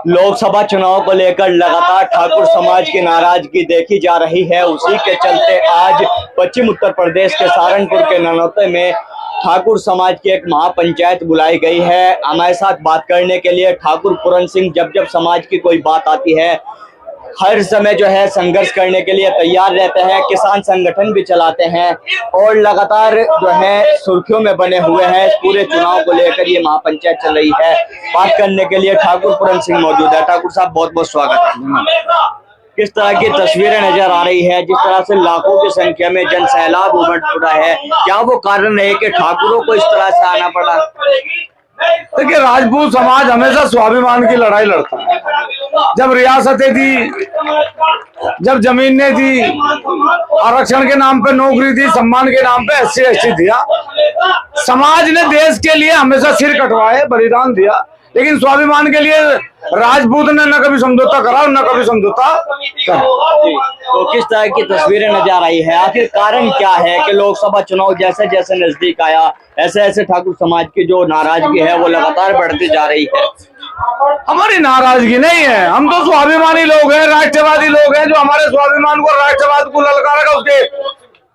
लोकसभा चुनाव को लेकर लगातार ठाकुर समाज की नाराजगी देखी जा रही है। उसी के चलते आज पश्चिम उत्तर प्रदेश के सहारनपुर के ननौते में ठाकुर समाज की एक महापंचायत बुलाई गई है। हमारे साथ बात करने के लिए ठाकुर पूरन सिंह जब समाज की कोई बात आती है हर समय जो है संघर्ष करने के लिए तैयार रहते हैं। किसान संगठन भी चलाते हैं और लगातार जो है सुर्खियों में बने हुए हैं। पूरे चुनाव को लेकर ये महापंचायत चल रही है। बात करने के लिए ठाकुर पूरन सिंह मौजूद है। ठाकुर साहब बहुत बहुत स्वागत है। किस तरह की तस्वीरें नजर आ रही है, जिस तरह से लाखों की संख्या में जन सैलाब उमड़ पड़ा है, क्या वो कारण है कि ठाकुरों को इस तरह से आना पड़ा? देखिए, राजपूत समाज हमेशा स्वाभिमान की लड़ाई लड़ता है। जब रियासतें दी, जब जमीनें दी, आरक्षण के नाम पे नौकरी दी, सम्मान के नाम पे SC दिया, समाज ने देश के लिए हमेशा सिर कटवाए, बलिदान दिया। लेकिन स्वाभिमान के लिए राजपूत ने न कभी समझौता करा और न कभी समझौता करा। तो किस तरह की तस्वीरें नजर आ रही है? आखिर कारण क्या है कि लोकसभा चुनाव जैसे जैसे नजदीक आया ऐसे ऐसे ठाकुर समाज की जो नाराजगी है वो लगातार बढ़ती जा रही है? हमारी नाराजगी नहीं है, हम तो स्वाभिमानी लोग हैं, राष्ट्रवादी लोग हैं। जो हमारे स्वाभिमान को, राष्ट्रवाद को ललकारेगा उसके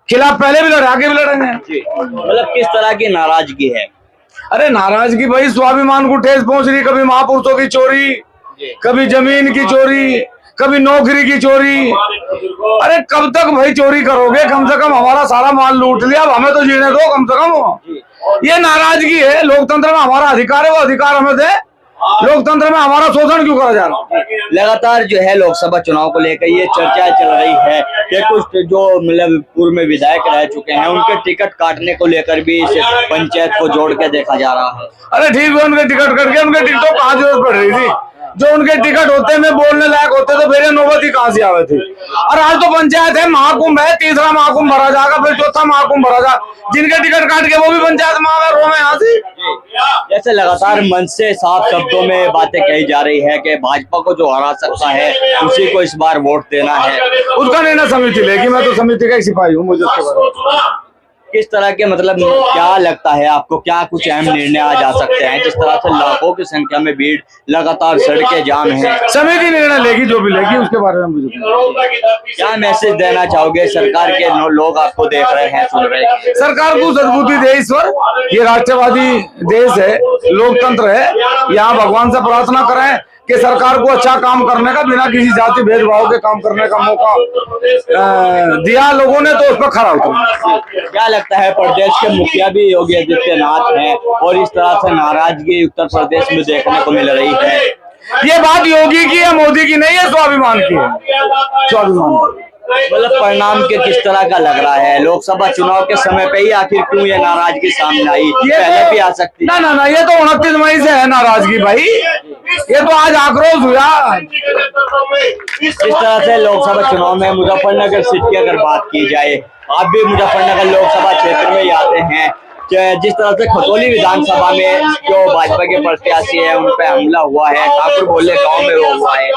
खिलाफ पहले भी लड़े, आगे भी लड़ेंगे। मतलब किस तरह की नाराजगी है? अरे नाराजगी भाई, स्वाभिमान को ठेस पहुंच रही। कभी महापुरुषों की चोरी, कभी जमीन की चोरी, कभी नौकरी की चोरी। अरे कब तक भाई चोरी करोगे? कम से कम हमारा सारा माल लूट लिया, अब हमें तो जीने दो कम से कम। ये नाराजगी है। लोकतंत्र में हमारा अधिकार है, वो अधिकार हमें दे। लोकतंत्र में हमारा शोषण क्यों करा जा रहा है? लगातार जो है लोकसभा चुनाव को लेकर ये चर्चा चल रही है कि कुछ जो मतलब पूर्व में विधायक रह चुके हैं उनके टिकट काटने को लेकर भी इस पंचायत को जोड़ के देखा जा रहा है। अरे ठीक है, उनके टिकट कट गए, उनके टिकटों कहाँ जरूरत पड़ रही थी? जो उनके टिकट होते में बोलने लायक होते तो फिर नौबत ही कहाँ से आवे थी। और आज तो पंचायत है, महाकुंभ है, तीसरा महाकुंभ भरा जाएगा, फिर चौथा महाकुंभ भरा जाएगा। जिनके टिकट काट के वो भी पंचायत में यहाँ से। जैसे लगातार मंच से साफ शब्दों में बातें कही जा रही है कि भाजपा को जो हरा सकता है उसी को इस बार वोट देना है, उसका निर्णय समिति लेगी। मैं तो समिति का एक सिपाही हूँ, मुझे उसके बारे में किस तरह के मतलब क्या लगता है आपको, क्या कुछ अहम निर्णय आ जा सकते हैं? जिस तरह से लाखों की संख्या में भीड़, लगातार सड़कें जाम है, समिति निर्णय लेगी, जो भी लेगी उसके बारे में मुझे क्या मैसेज देना चाहोगे? सरकार के लोग आपको देख रहे हैं, सुन रहे हैं, सरकार को सद्बुद्धि दे ईश्वर। ये राष्ट्रवादी देश है, लोकतंत्र है। यहाँ भगवान से प्रार्थना करें कि सरकार को अच्छा काम करने का, बिना किसी जाति भेदभाव के काम करने का मौका दिया लोगों ने, तो उस पर खरा उतरा। क्या लगता है प्रदेश के मुखिया भी योगी आदित्यनाथ हैं और इस तरह से नाराजगी उत्तर प्रदेश में देखने को मिल रही है? ये बात योगी की है, मोदी की नहीं है, स्वाभिमान की है। स्वाभिमान मतलब परिणाम के किस तरह का लग रहा है? लोकसभा चुनाव के समय पे ही आखिर क्यों ये नाराजगी सामने आई? पहले भी आ सकती ना ना ना, ये तो 29 मई से है नाराजगी भाई। ये तो आज आक्रोश हुआ। इस तरह से लोकसभा चुनाव में मुजफ्फरनगर सीट की अगर बात की जाए, आप भी मुजफ्फरनगर लोकसभा क्षेत्र में ही आते हैं, जिस तरह से खतौली विधानसभा में जो भाजपा के प्रत्याशी है उन पे हमला हुआ है, ठाकुर बोले गांव में वो हुआ है।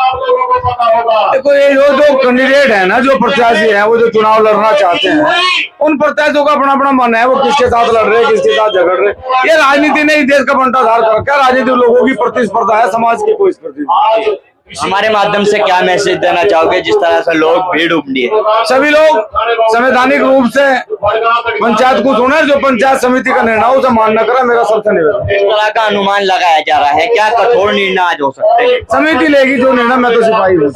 देखो, ये जो कैंडिडेट है ना, जो प्रत्याशी है, वो जो चुनाव लड़ना चाहते हैं, उन प्रत्याशियों का अपना अपना मन है। वो किसके साथ लड़ रहे, किसके साथ झगड़ रहे, ये राजनीति नहीं, देश का बंटाधार कर रखा है। राजनीति लोगों की प्रतिस्पर्धा है, समाज की कोई स्पर्धा। हमारे माध्यम से क्या मैसेज देना चाहोगे जिस तरह से लोग भीड़ उमड़ी है? सभी लोग संवैधानिक रूप से पंचायत को सुने, जो पंचायत समिति का निर्णय उसे मान्य करें, मेरा सबसे निवेदन। इस तरह का अनुमान लगाया जा रहा है, क्या कठोर निर्णय आज हो सकते हैं? समिति लेगी जो निर्णय, मैं तो सिपाही हूँ।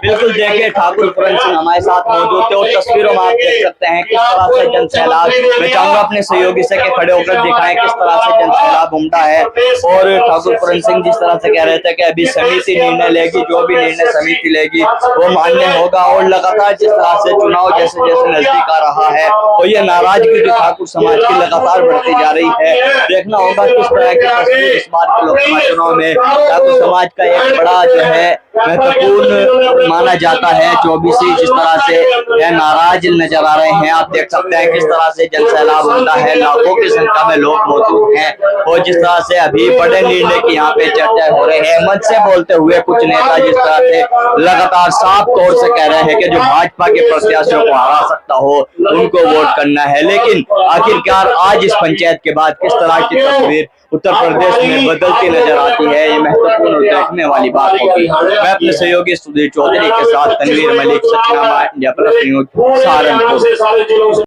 बिल्कुल, देखिए ठाकुर पूरन सिंह हमारे साथ मौजूद थे और तस्वीरों में आप देख सकते हैं किस तरह से जन सैलाब। मैं चाहूंगा अपने सहयोगी से कि खड़े होकर दिखाएं किस तरह से जन सैलाब उमड़ा है। और ठाकुर पूरन सिंह जिस तरह से कह रहे थे कि अभी समिति निर्णय लेगी, जो भी निर्णय समिति लेगी वो मान्य होगा। और लगातार जिस तरह से चुनाव जैसे जैसे नजदीक आ रहा है और ये नाराजगी जो ठाकुर समाज की लगातार बढ़ती जा रही है, देखना होगा किस तरह की तस्वीर इस बार के लोकसभा चुनाव में ठाकुर समाज का एक बड़ा जो है महत्वपूर्ण माना जाता है। 24 जिस तरह से नाराज नजर आ रहे हैं, आप देख सकते हैं किस तरह से जन सैलाब होता है, लाखों की संख्या में लोग मौजूद हैं। और जिस तरह से अभी बड़े निर्णय की यहाँ पे चर्चा हो रही है, मंच से बोलते हुए कुछ नेता जिस तरह से लगातार साफ तौर से कह रहे हैं कि जो भाजपा के प्रत्याशियों को हरा सकता हो उनको वोट करना है। लेकिन आखिरकार आज इस पंचायत के बाद किस तरह की तस्वीर उत्तर प्रदेश में बदलती नजर आती है, ये महत्वपूर्ण और देखने वाली बात होगी। मैं अपने सहयोगी सुधीर चौधरी के साथ Tanveer Malik, Sachnama India plus news, Saharanpur.